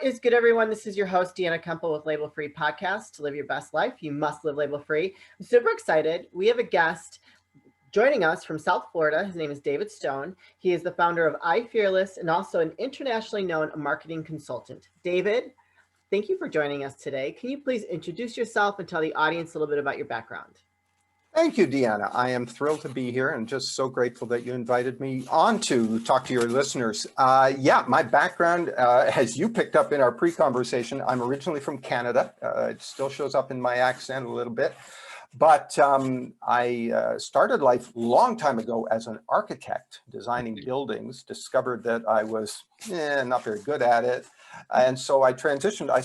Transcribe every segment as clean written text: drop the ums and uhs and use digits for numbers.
is good, everyone? This is your host, Deanna Kemple with Label Free Podcast. To live your best life, you must live label free. I'm super excited. We have a guest joining us from South Florida. His name is David Stone. He is the founder of Fearless and also an internationally known marketing consultant. David, thank you for joining us today. Can you please introduce yourself and tell the audience a little bit about your background? Thank you, Deanna. I am thrilled to be here and just so grateful that you invited me on to talk to your listeners. My background, as you picked up in our pre-conversation, I'm originally from Canada. It still shows up in my accent a little bit. But I started life a long time ago as an architect, designing buildings, discovered that I was not very good at it. And so I transitioned, I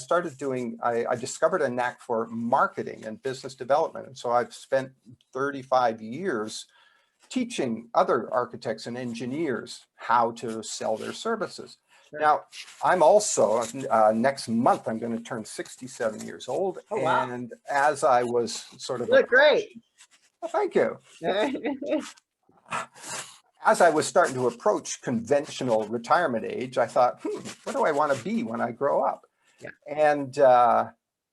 discovered a knack for marketing and business development. And so I've spent 35 years teaching other architects and engineers how to sell their services. Sure. Now, I'm also, next month, I'm going to turn 67 years old. Oh, wow. And as I was sort of— You look great. Well, thank you. As I was starting to approach conventional retirement age, I thought, what do I want to be when I grow up? Yeah. And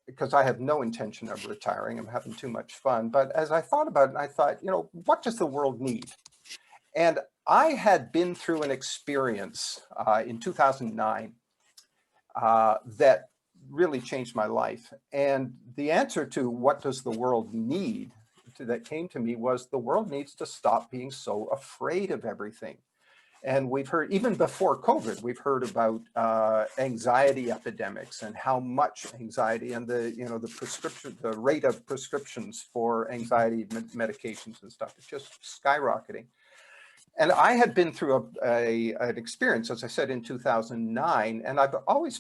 because I have no intention of retiring, I'm having too much fun. But as I thought about it, I thought, what does the world need? And I had been through an experience in 2009 that really changed my life. And the answer to what does the world need that came to me was the world needs to stop being so afraid of everything. And we've heard, even before COVID, we've heard about anxiety epidemics and how much anxiety and the rate of prescriptions for anxiety medications and stuff is just skyrocketing. And I had been through an experience, as I said, in 2009, and I've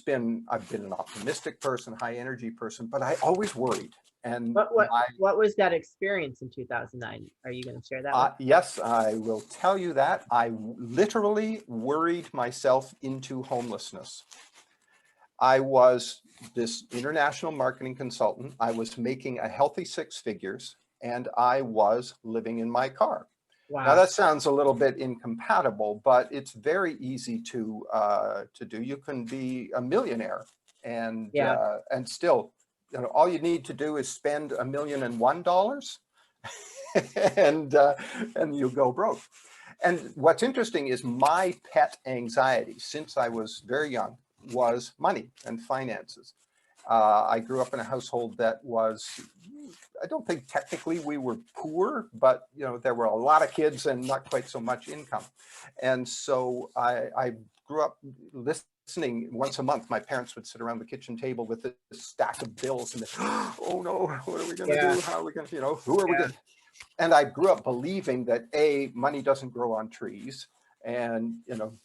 been an optimistic person, high energy person, but I always worried. And what was that experience in 2009? Are you going to share that? Yes, I will tell you that. I literally worried myself into homelessness. I was this international marketing consultant. I was making a healthy 6 figures, and I was living in my car. Wow. Now that sounds a little bit incompatible, but it's very easy to do. You can be a millionaire and still, all you need to do is spend $1,001,001 and you go broke. And what's interesting is my pet anxiety since I was very young was money and finances. I grew up in a household that was, I don't think technically we were poor, but there were a lot of kids and not quite so much income. And so I grew up listening once a month. My parents would sit around the kitchen table with this stack of bills and oh no, what are we going to do? How are we going to, who are we going to? And I grew up believing that money doesn't grow on trees. And,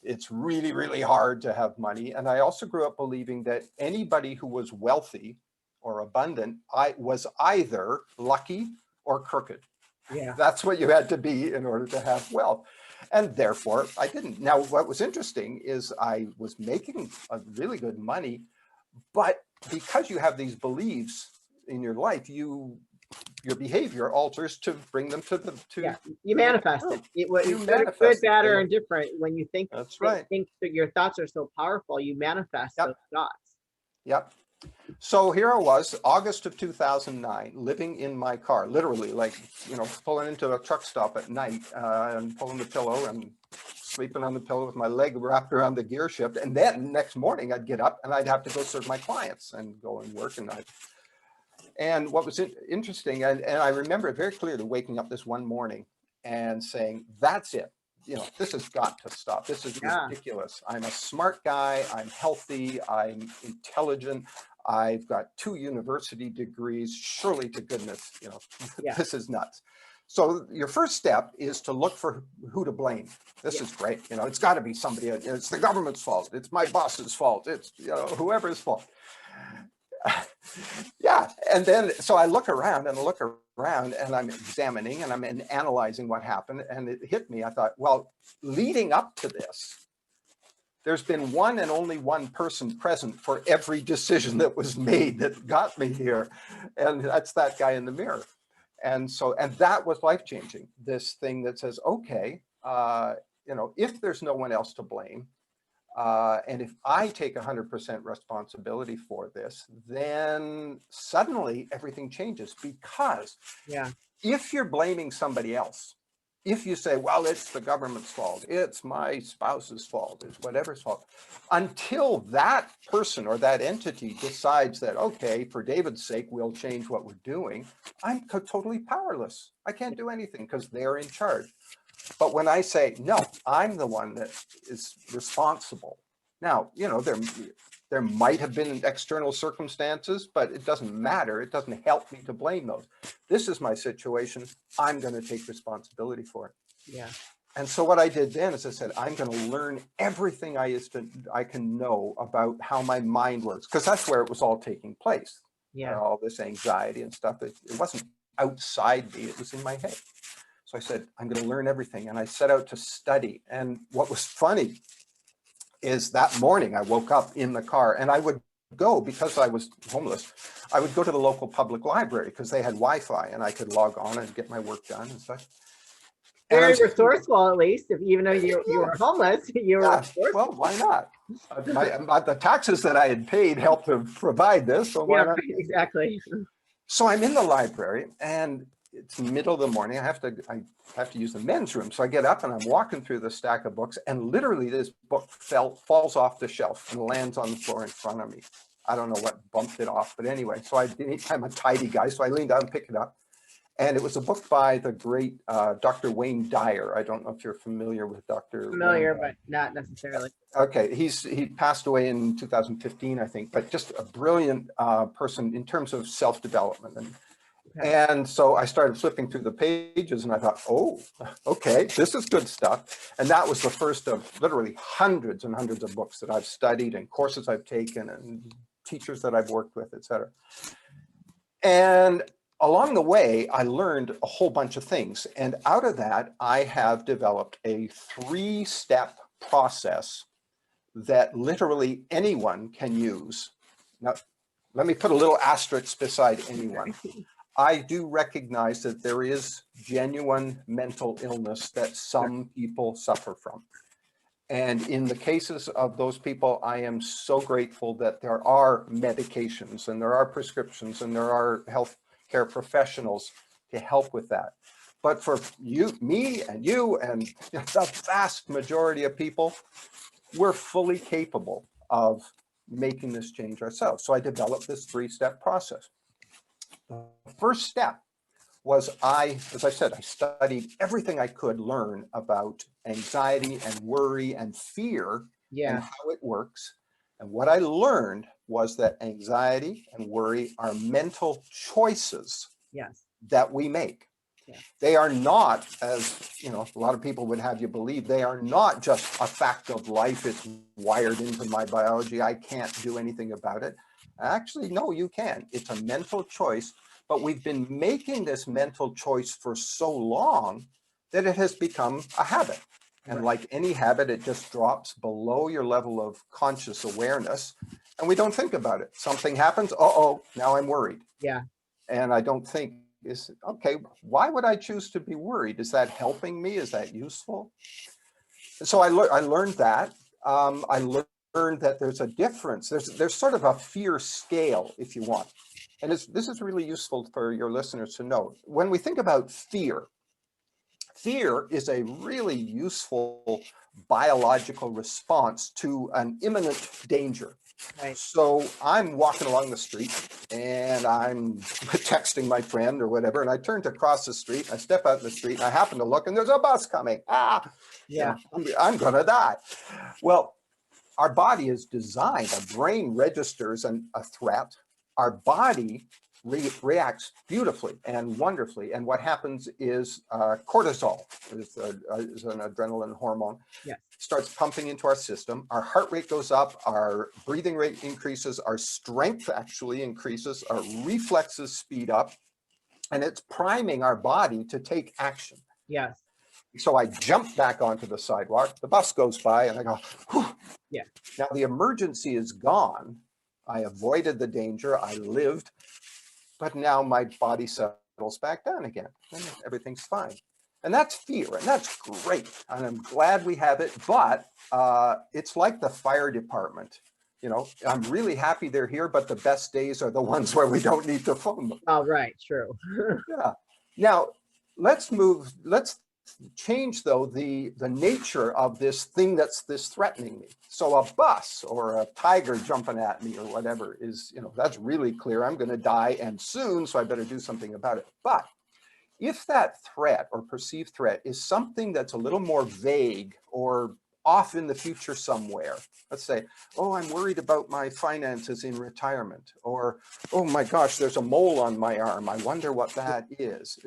it's really, really hard to have money. And I also grew up believing that anybody who was wealthy or abundant, was either lucky or crooked. Yeah. That's what you had to be in order to have wealth. And therefore, I didn't. Now, what was interesting is I was making a really good money, but because you have these beliefs in your life, your behavior alters to bring them to you manifest it. Good, bad, or indifferent. When you think that's right, think that your thoughts are so powerful, you manifest those thoughts. Yep. So here I was, August of 2009, living in my car, literally, pulling into a truck stop at night and pulling the pillow and sleeping on the pillow with my leg wrapped around the gear shift. And then next morning I'd get up and I'd have to go serve my clients and go and work. And what was interesting, and I remember it very clearly, waking up this one morning and saying, that's it. This has got to stop. This is ridiculous. I'm a smart guy. I'm healthy. I'm intelligent. I've got 2 university degrees. Surely to goodness, this is nuts. So your first step is to look for who to blame. This is great. It's got to be somebody. It's the government's fault. It's my boss's fault. It's whoever's fault. And then so I look around and I'm examining and I'm analyzing what happened, and it hit me. I thought, well, leading up to this, there's been one and only one person present for every decision that was made that got me here, and that's that guy in the mirror. And that was life-changing. This thing that says, okay, if there's no one else to blame, And if I take 100% responsibility for this, then suddenly everything changes. Because Yeah. if you're blaming somebody else, if you say, well, it's the government's fault, it's my spouse's fault, it's whatever's fault, until that person or that entity decides that, okay, for David's sake, we'll change what we're doing, I'm totally powerless. I can't do anything because they're in charge. But when I say, no, I'm the one that is responsible. Now, you know, there might have been external circumstances, but it doesn't matter. It doesn't help me to blame those. This is my situation. I'm going to take responsibility for it. Yeah. And so what I did then is I said, I'm going to learn everything I can know about how my mind works, because that's where it was all taking place. Yeah. All this anxiety and stuff. It wasn't outside me. It was in my head. So I said, I'm going to learn everything. And I set out to study. And what was funny is that morning I woke up in the car, and I would go, because I was homeless, I would go to the local public library because they had Wi-Fi and I could log on and get my work done and such. Very resourceful, at least. If even though you were homeless, you were resourceful. Well, why not? The taxes that I had paid helped to provide this, so why not? Exactly. So I'm in the library, and it's the middle of the morning. I have to use the men's room. So I get up and I'm walking through the stack of books, and literally this book falls off the shelf and lands on the floor in front of me. I don't know what bumped it off, but anyway, so I'm a tidy guy. So I lean down and pick it up. And it was a book by the great Dr. Wayne Dyer. I don't know if you're familiar with Dr. Familiar, but not necessarily. Okay, he passed away in 2015, I think, but just a brilliant person in terms of self-development. And so I started flipping through the pages, and I thought, oh, okay, this is good stuff. And that was the first of literally hundreds and hundreds of books that I've studied, and courses I've taken, and teachers that I've worked with, et cetera. And along the way, I learned a whole bunch of things. And out of that, I have developed a 3-step process that literally anyone can use. Now, let me put a little asterisk beside anyone. I do recognize that there is genuine mental illness that some people suffer from. And in the cases of those people, I am so grateful that there are medications and there are prescriptions and there are healthcare professionals to help with that. But for you, me and you and the vast majority of people, we're fully capable of making this change ourselves. So I developed this 3-step process. The first step was as I said, I studied everything I could learn about anxiety and worry and fear and how it works. And what I learned was that anxiety and worry are mental choices that we make. They are not, as a lot of people would have you believe, they are not just a fact of life. It's wired into my biology. I can't do anything about it. Actually, no, you can. It's a mental choice, but we've been making this mental choice for so long that it has become a habit. And like any habit, it just drops below your level of conscious awareness, and we don't think about it. Something happens, now I'm worried. And I don't think, okay, why would I choose to be worried? Is that helping me? Is that useful? And so I learned that. I learned that there's a difference. There's sort of a fear scale, if you want. And this is really useful for your listeners to know. When we think about fear is a really useful biological response to an imminent danger. So I'm walking along the street and I'm texting my friend or whatever, and I turn to cross the street, I step out in the street, and I happen to look, and there's a bus coming. I'm gonna die. Well, our body is designed, our brain registers a threat. Our body reacts beautifully and wonderfully. And what happens is cortisol is an adrenaline hormone. Starts pumping into our system. Our heart rate goes up, our breathing rate increases, our strength actually increases, our reflexes speed up, and it's priming our body to take action. So I jump back onto the sidewalk, the bus goes by, and I go, whew. Now the emergency is gone. I avoided the danger, I lived, but now my body settles back down again, and everything's fine. And that's fear, and that's great. And I'm glad we have it, but it's like the fire department. You know, I'm really happy they're here, but the best days are the ones where we don't need to phone them. Oh, right. True. Yeah. Now, let's change though the nature of this thing that's threatening me. So a bus or a tiger jumping at me or whatever is, that's really clear. I'm going to die and soon, so I better do something about it. But if that threat or perceived threat is something that's a little more vague or off in the future somewhere, let's say, oh, I'm worried about my finances in retirement, or, oh my gosh, there's a mole on my arm, I wonder what that is,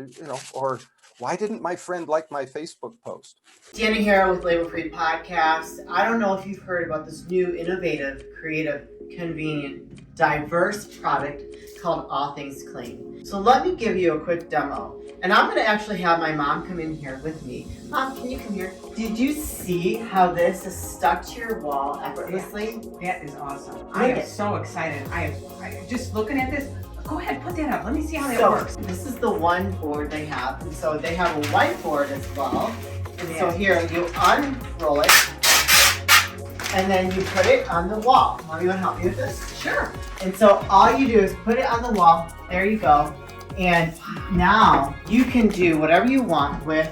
or why didn't my friend like my Facebook post? Deanna here with Label Free Podcast. I don't know if you've heard about this new, innovative, creative, convenient, diverse product called All Things Clean. So let me give you a quick demo. And I'm going to actually have my mom come in here with me. Mom, can you come here? Did you see how this is stuck to your wall effortlessly? That is awesome. I am so excited. I just looking at this. Go ahead, put that up. Let me see how that works. This is the one board they have. And so they have a whiteboard as well. And so here you unroll it and then you put it on the wall. Mom, you want to help me with this? Sure. And so all you do is put it on the wall. There you go. And now you can do whatever you want with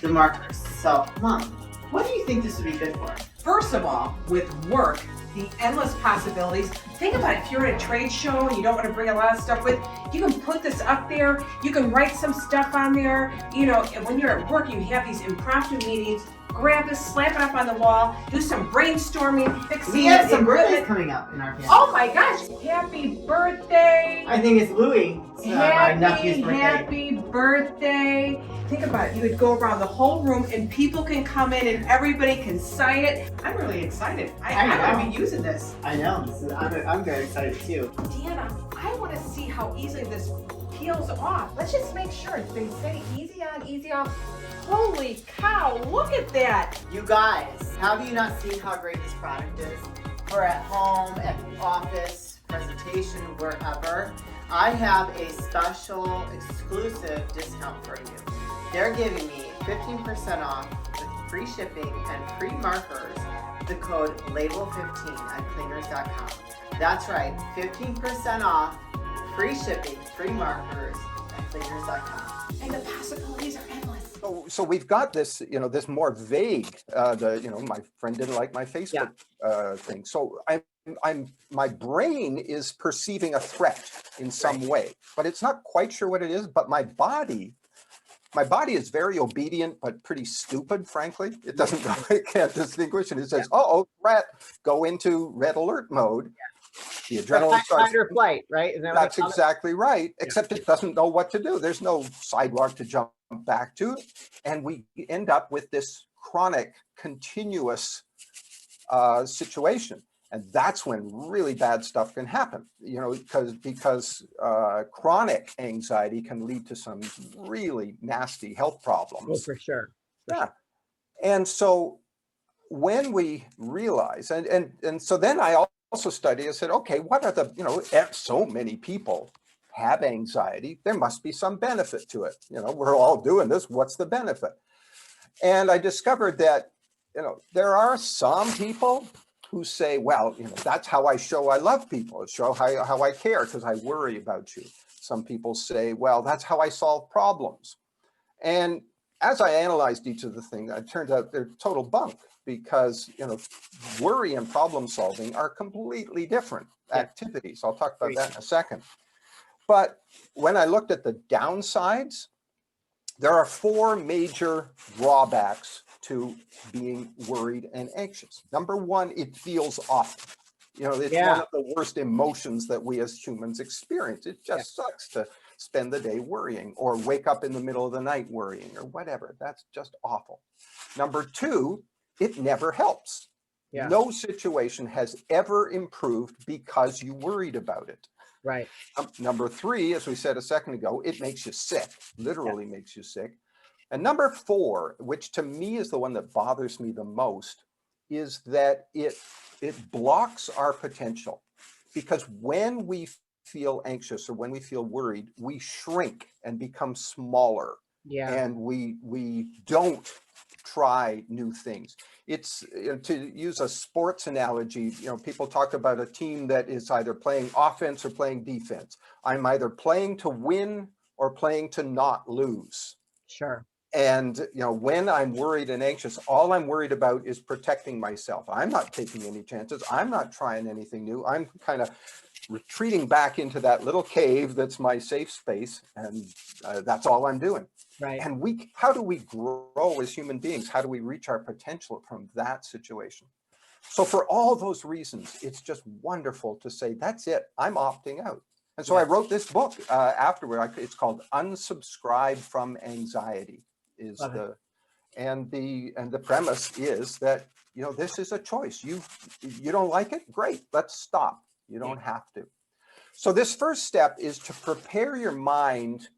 the markers. So, Mom, what do you think this would be good for? First of all, with work, the endless possibilities. Think about it. If you're at a trade show and you don't want to bring a lot of stuff with, you can put this up there. You can write some stuff on there. When you're at work, you have these impromptu meetings. Grab this, slap it up on the wall, do some brainstorming, fixing. We have some birthdays coming up in our family. Oh my gosh! Happy birthday! I think it's Louis. My nephew's birthday. Happy birthday! Think about it. You would go around the whole room and people can come in and everybody can sign it. I'm really excited. I'm going to be using this. I know. I'm very excited too. Deanna, I want to see how easily this peels off. Let's just make sure. They say easy on, easy off. Holy cow, look at that. You guys, have you not seen how great this product is? For at home, at the office, presentation, wherever. I have a special exclusive discount for you. They're giving me 15% off with free shipping and free markers. The code LABEL15 at clingers.com. That's right, 15% off, free shipping, free markers at clingers.com. And the possibilities are endless. So we've got this, this more vague, my friend didn't like my Facebook thing. So my brain is perceiving a threat in some way, but it's not quite sure what it is. But my body is very obedient, but pretty stupid, frankly. It doesn't know, it can't distinguish. And it says, oh, threat, go into red alert mode. The adrenaline starts. Fight or flight, right? That's exactly right, except it doesn't know what to do. There's no sidewalk to jump back to. And we end up with this chronic, continuous situation. And that's when really bad stuff can happen, because chronic anxiety can lead to some really nasty health problems. Oh, for sure. Yeah. And so when we realize, and so then I also studied, I said, okay, what are the, so many people have anxiety, there must be some benefit to it. We're all doing this, what's the benefit? And I discovered that, there are some people who say, well, that's how I show I love people, show how I care because I worry about you. Some people say, well, that's how I solve problems. And as I analyzed each of the things, it turned out they're total bunk because, worry and problem solving are completely different activities. I'll talk about that in a second. But when I looked at the downsides, there are 4 major drawbacks to being worried and anxious. Number 1, it feels awful. It's one of the worst emotions that we as humans experience. It just sucks to spend the day worrying or wake up in the middle of the night worrying or whatever. That's just awful. Number 2, it never helps. Yeah. No situation has ever improved because you worried about it. Right. Number 3, as we said a second ago, it makes you sick, literally makes you sick. And number 4, which to me is the one that bothers me the most, is that it blocks our potential. Because when we feel anxious or when we feel worried, we shrink and become smaller. Yeah. and we don't try new things. It's, to use a sports analogy, people talk about a team that is either playing offense or playing defense. I'm either playing to win or playing to not lose. Sure. And when I'm worried and anxious, all I'm worried about is protecting myself. I'm not taking any chances. I'm not trying anything new. I'm kind of retreating back into that little cave that's my safe space, and that's all I'm doing. Right. And how do we grow as human beings? How do we reach our potential from that situation? So for all those reasons, it's just wonderful to say, that's it, I'm opting out. And so I wrote this book afterward. It's called Unsubscribe from Anxiety. And the premise is that, this is a choice. You don't like it? Great, let's stop. You don't have to. So this first step is to prepare your mind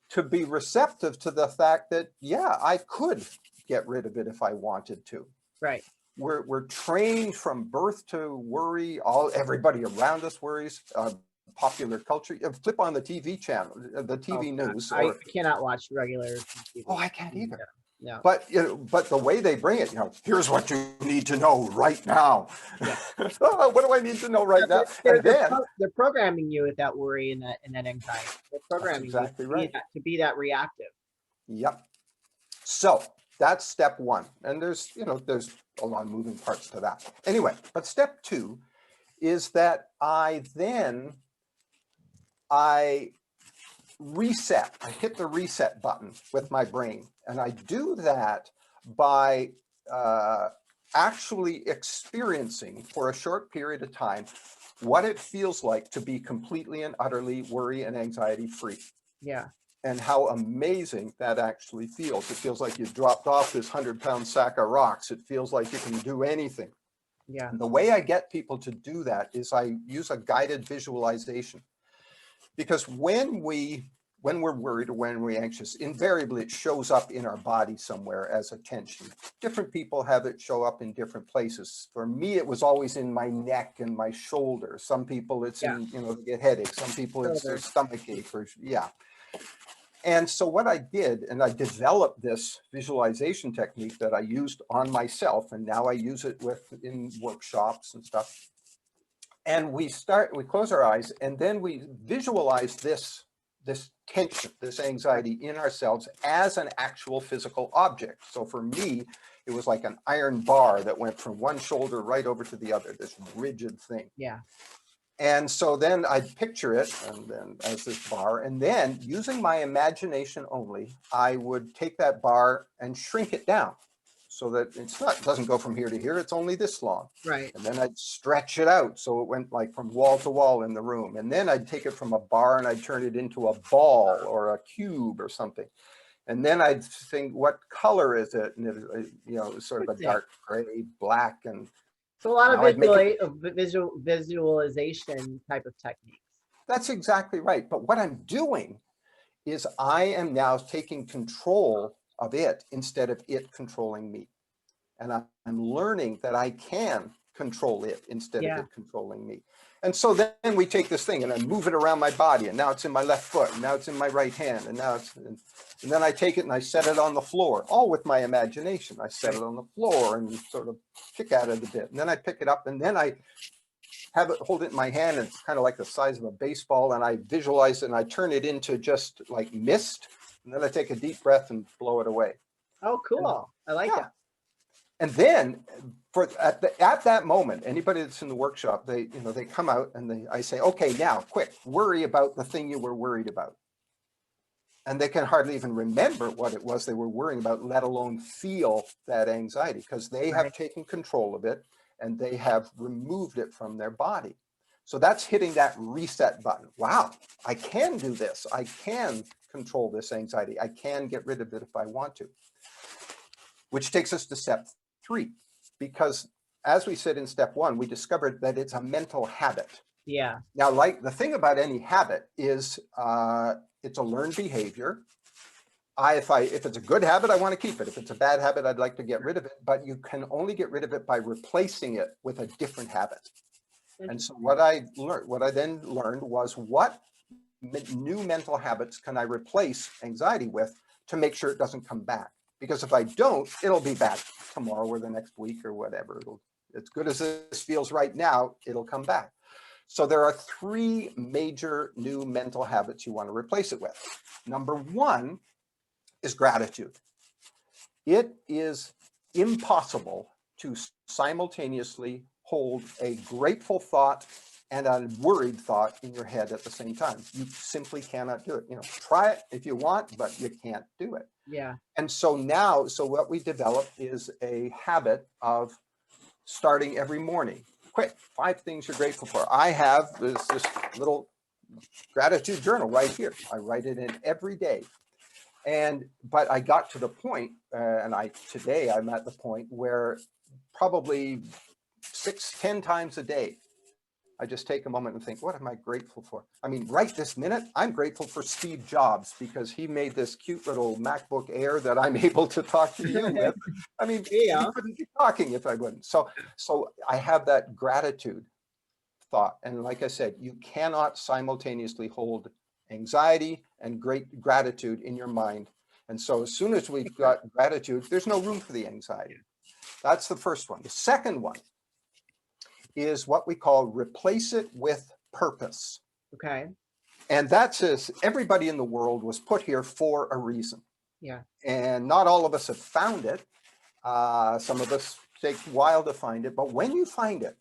to be receptive to the fact that, yeah, I could get rid of it if I wanted to. Right. We're trained from birth to worry. Everybody around us worries. Popular culture. Flip on the TV channel, the TV news. I cannot watch regular TV. Oh, I can't either. Yeah. But the way they bring it, here's what you need to know right now. Yeah. What do I need to know right now? They're programming you with that worry and that anxiety. They're programming exactly you right. to be that reactive. Yep. So that's step one, and there's a lot of moving parts to that. Anyway, but step two is that I reset. I hit the reset button with my brain. And I do that by actually experiencing for a short period of time what it feels like to be completely and utterly worry and anxiety free. Yeah. And how amazing that actually feels. It feels like you've dropped off this 100-pound sack of rocks. It feels like you can do anything. Yeah. And the way I get people to do that is I use a guided visualization. Because when we're worried or when we're anxious, invariably it shows up in our body somewhere as a tension. Different people have it show up in different places. For me, it was always in my neck and my shoulder. Some people it's in, they get headaches. Some people it's their stomach ache. And so what I did, and I developed this visualization technique that I used on myself, and now I use it in workshops and stuff. And we close our eyes, and then we visualize this tension, this anxiety in ourselves as an actual physical object. So for me, it was like an iron bar that went from one shoulder right over to the other, this rigid thing. Yeah. And so then I'd picture it and then as this bar, and then using my imagination only, I would take that bar and shrink it down so that it doesn't go from here to here, it's only this long. Right. And then I'd stretch it out so it went like from wall to wall in the room. And then I'd take it from a bar and I'd turn it into a ball or a cube or something. And then I'd think, what color is it? And it was sort of a dark gray, black, and so a lot of visualization type of techniques. That's exactly right. But what I'm doing is I am now taking control of it instead of it controlling me. And I'm learning that I can control it instead of it controlling me. And so then we take this thing and I move it around my body, and now it's in my left foot, and now it's in my right hand, and then I take it and I set it on the floor, all with my imagination. I set it on the floor and sort of kick at it a bit. And then I pick it up and then I hold it in my hand, and it's kind of like the size of a baseball, and I visualize it and I turn it into just like mist. And then I take a deep breath and blow it away. Oh, cool. I like that. And then at that moment, anybody that's in the workshop, they come out and I say, okay, now quick, worry about the thing you were worried about. And they can hardly even remember what it was they were worrying about, let alone feel that anxiety, because they have taken control of it and they have removed it from their body. So that's hitting that reset button. Wow, I can do this. I can control this anxiety. I can get rid of it if I want to. Which takes us to step 3, because as we said in step 1, we discovered that it's a mental habit. Yeah. Now, like the thing about any habit is it's a learned behavior. If it's a good habit, I want to keep it. If it's a bad habit, I'd like to get rid of it. But you can only get rid of it by replacing it with a different habit. And so what I then learned was, what new mental habits can I replace anxiety with to make sure it doesn't come back. Because if I don't, it'll be back tomorrow or the next week or whatever. As good as this feels right now, it'll come back. So there are 3 major new mental habits you want to replace it with. Number 1 is gratitude. It is impossible to simultaneously hold a grateful thought and a worried thought in your head at the same time. You simply cannot do it. Try it if you want, but you can't do it. Yeah. And so what we developed is a habit of starting every morning. Quick, 5 things you're grateful for. I have this little gratitude journal right here. I write it in every day. But I got to the point, today I'm at the point where probably 6-10 times a day, I just take a moment and think, what am I grateful for? I mean, right this minute, I'm grateful for Steve Jobs because he made this cute little MacBook Air that I'm able to talk to you with. I mean, Yeah. we couldn't be talking if I wouldn't. So I have that gratitude thought. And like I said, you cannot simultaneously hold anxiety and great gratitude in your mind. And so as soon as we've got gratitude, there's no room for the anxiety. That's the first one. The second one is what we call replace it with purpose. Okay. And that says everybody in the world was put here for a reason. Yeah. And not all of us have found it. Some of us take a while to find it, but when you find it,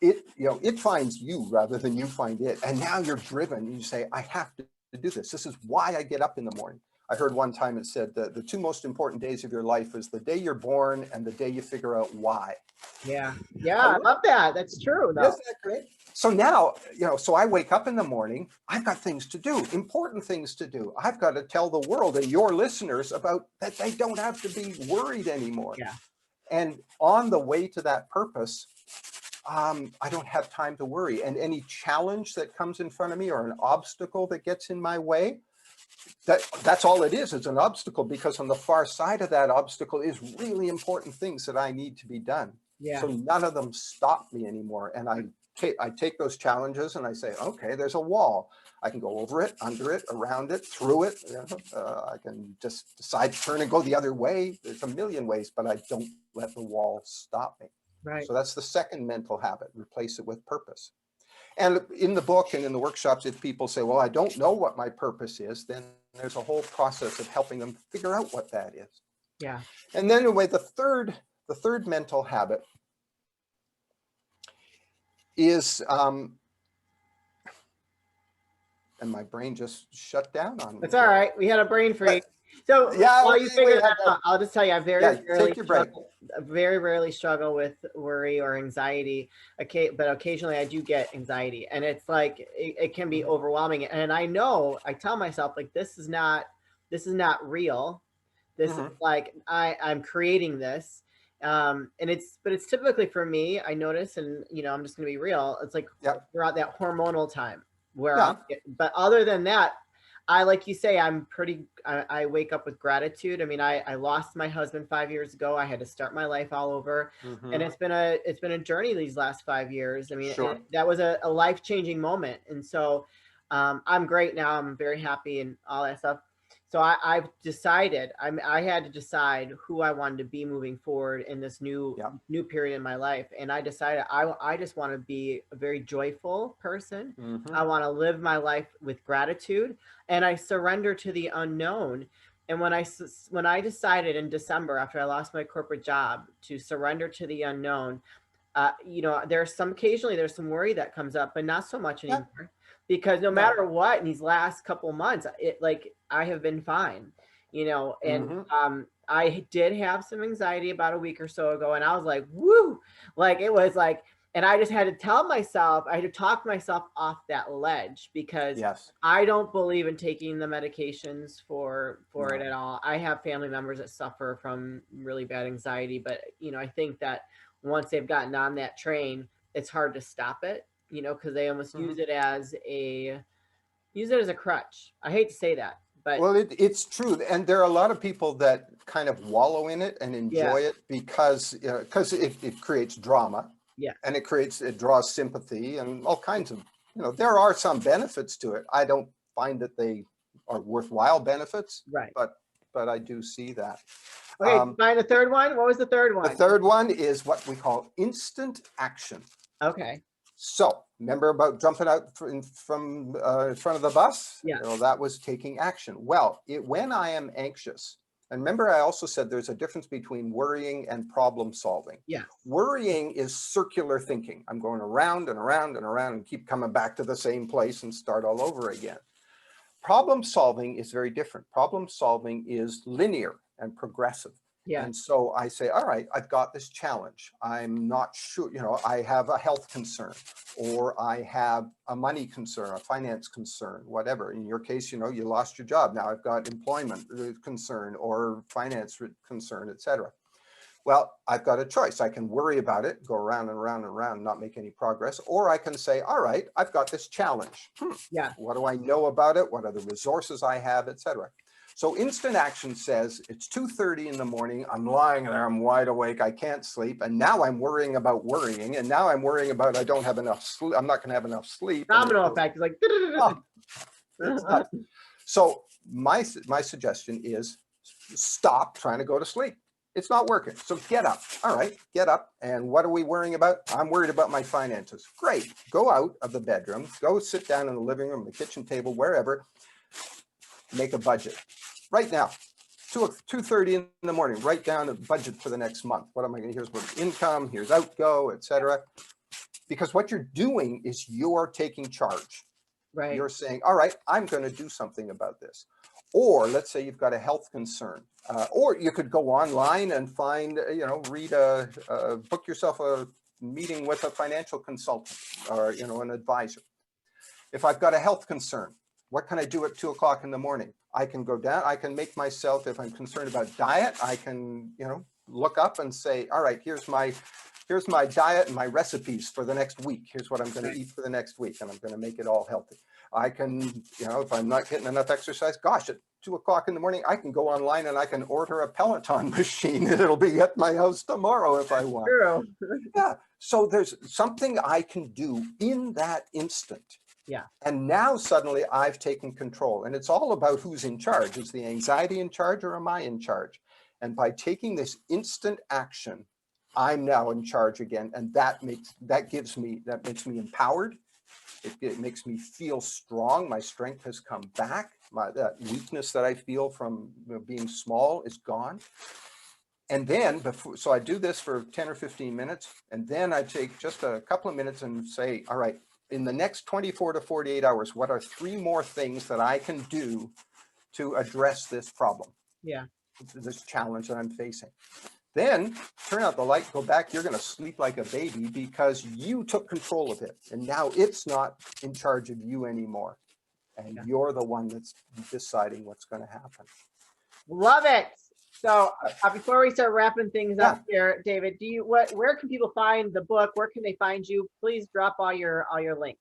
it finds you rather than you find it. And now you're driven. You say, I have to do this. This is why I get up in the morning. I heard one time it said that the 2 most important days of your life is the day you're born and the day you figure out why. Yeah. Yeah. I love that. That's true. Though. Isn't that great? So now, so I wake up in the morning, I've got things to do, important things to do. I've got to tell the world and your listeners about that they don't have to be worried anymore. Yeah. And on the way to that purpose, I don't have time to worry. And any challenge that comes in front of me or an obstacle that gets in my way, that's all it is. It's an obstacle because on the far side of that obstacle is really important things that I need to be done. Yeah. So none of them stop me anymore. And I take those challenges and I say, okay, there's a wall. I can go over it, under it, around it, through it. I can just decide to turn and go the other way. There's a million ways, but I don't let the wall stop me. Right. So that's the second mental habit, replace it with purpose. And in the book and in the workshops, if people say, well, I don't know what my purpose is, then there's a whole process of helping them figure out what that is. Yeah. And then anyway, the third mental habit is, and my brain just shut down on me. That's all right. We had a brain freeze. So yeah, while you figure that out, I'll just tell you, I very rarely struggle with worry or anxiety. Okay, but occasionally I do get anxiety, and it's like it can be overwhelming. And I tell myself like this is not real. This is like I'm creating this. And it's typically for me, I notice, and I'm just gonna be real. It's like throughout that hormonal time where but other than that, like you say, I wake up with gratitude. I mean, I lost my husband 5 years ago. I had to start my life all over. And it's been a journey these last 5 years. I mean, that was a life-changing moment. And so I'm great now. I'm very happy and all that stuff. So I've decided, I had to decide who I wanted to be moving forward in this new period in my life. And I decided I just want to be a very joyful person. I want to live my life with gratitude, and I surrender to the unknown. And when I decided in December, after I lost my corporate job, to surrender to the unknown, occasionally there's some worry that comes up, but not so much anymore. Because no matter what, in these last couple months, I have been fine, and I did have some anxiety about a week or so ago, and I was like, woo, like it was like, and I just had to tell myself, I had to talk myself off that ledge, because I don't believe in taking the medications for it at all. I have family members that suffer from really bad anxiety, but I think that once they've gotten on that train, it's hard to stop it. Because they almost use it as a crutch. I hate to say that, but well, it's true, and there are a lot of people that kind of wallow in it and enjoy it because it creates drama, and it draws sympathy and all kinds of there are some benefits to it. I don't find that they are worthwhile benefits, Right. but I do see that. Okay, find the third one. What was the third The one? third one is what we call instant action. Okay. So remember about jumping out from in front of the bus? Yeah. You know, that was taking action. Well, when I am anxious, and remember I also said there's a difference between worrying and problem solving. Yes. Worrying is circular thinking. I'm going around and around and around and keep coming back to the same place and start all over again. Problem solving is very different. Problem solving is linear and progressive. Yeah. And so I say, all right, I've got this challenge. I'm not sure, you know, I have a health concern, or I have a money concern, a finance concern, whatever. In your case, you know, you lost your job. Now I've got employment concern or finance concern, etc. Well, I've got a choice. I can worry about it, go around and around and around, not make any progress, or I can say, all right, I've got this challenge. Yeah. What do I know about it? What are the resources I have, etc. So instant action says it's 2:30 in the morning. I'm lying there. I'm wide awake. I can't sleep. And now I'm worrying about worrying. And now I'm worrying about I don't have enough sleep. I'm not going to have enough sleep. Domino effect is like. It's nuts. So my suggestion is stop trying to go to sleep. It's not working. So get up. All right, get up. And what are we worrying about? I'm worried about my finances. Great. Go out of the bedroom. Go sit down in the living room, the kitchen table, wherever. Make a budget. Right now, 2:30 in the morning, write down a budget for the next month. What am I going to, here's what income, here's outgo, etc. Because what you're doing is you're taking charge. Right. You're saying, all right, I'm going to do something about this. Or let's say you've got a health concern, or you could go online and find, you know, book yourself a meeting with a financial consultant or, you know, an advisor. If I've got a health concern, what can I do at 2 o'clock in the morning? I can go down, I can make myself, if I'm concerned about diet, I can, you know, look up and say, all right, here's my diet and my recipes for the next week. Here's what I'm going to eat for the next week, and I'm going to make it all healthy. I can, you know, if I'm not getting enough exercise, gosh, at 2 o'clock in the morning, I can go online and I can order a Peloton machine. It'll be at my house tomorrow if I want. True. Yeah. So there's something I can do in that instant. Yeah. And now suddenly I've taken control, and it's all about who's in charge. Is the anxiety in charge, or am I in charge? And by taking this instant action, I'm now in charge again. And that makes me empowered. It makes me feel strong. My strength has come back. That weakness that I feel from, you know, being small is gone. And then so I do this for 10 or 15 minutes, and then I take just a couple of minutes and say, all right, in the next 24 to 48 hours, what are 3 more things that I can do to address this problem? Yeah. This challenge that I'm facing. Then turn out the light, go back. You're going to sleep like a baby because you took control of it. And now it's not in charge of you anymore. And you're the one that's deciding what's going to happen. Love it. So before we start wrapping things up here, David, where can people find the book? Where can they find you? Please drop all your links.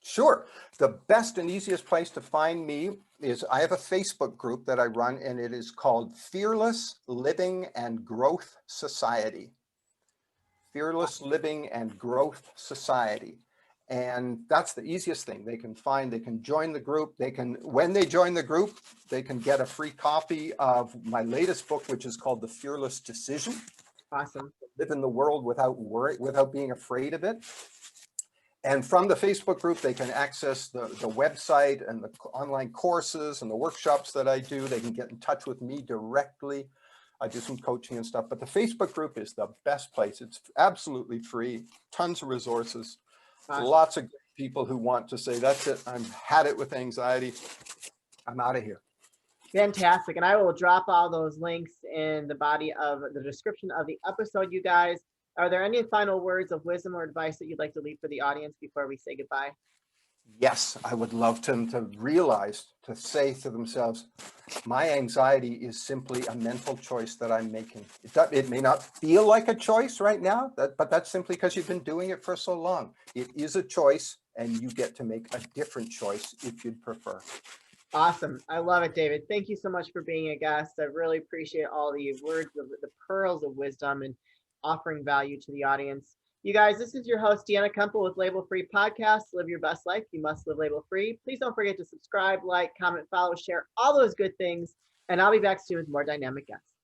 Sure. The best and easiest place to find me is I have a Facebook group that I run, and it is called Fearless Living and Growth Society. Fearless Living and Growth Society. And that's the easiest thing they can find. They can join the group. When they join the group, they can get a free copy of my latest book, which is called The Fearless Decision. Awesome. Live in the world without worry, without being afraid of it. And from the Facebook group, they can access the website and the online courses and the workshops that I do. They can get in touch with me directly. I do some coaching and stuff, but the Facebook group is the best place. It's absolutely free, tons of resources, lots of people who want to say, that's it, I've had it with anxiety, I'm out of here. Fantastic. And I will drop all those links in the body of the description of the episode, you guys. Are there any final words of wisdom or advice that you'd like to leave for the audience before we say goodbye? Yes, I would love them to realize, to say to themselves, my anxiety is simply a mental choice that I'm making. It may not feel like a choice right now, but that's simply because you've been doing it for so long. It is a choice, and you get to make a different choice if you'd prefer. Awesome. I love it, David. Thank you so much for being a guest. I really appreciate all the words, the pearls of wisdom, and offering value to the audience. You guys, this is your host, Deanna Kumpel with Label Free Podcast. Live your best life. You must live label free. Please don't forget to subscribe, like, comment, follow, share, all those good things. And I'll be back soon with more dynamic guests.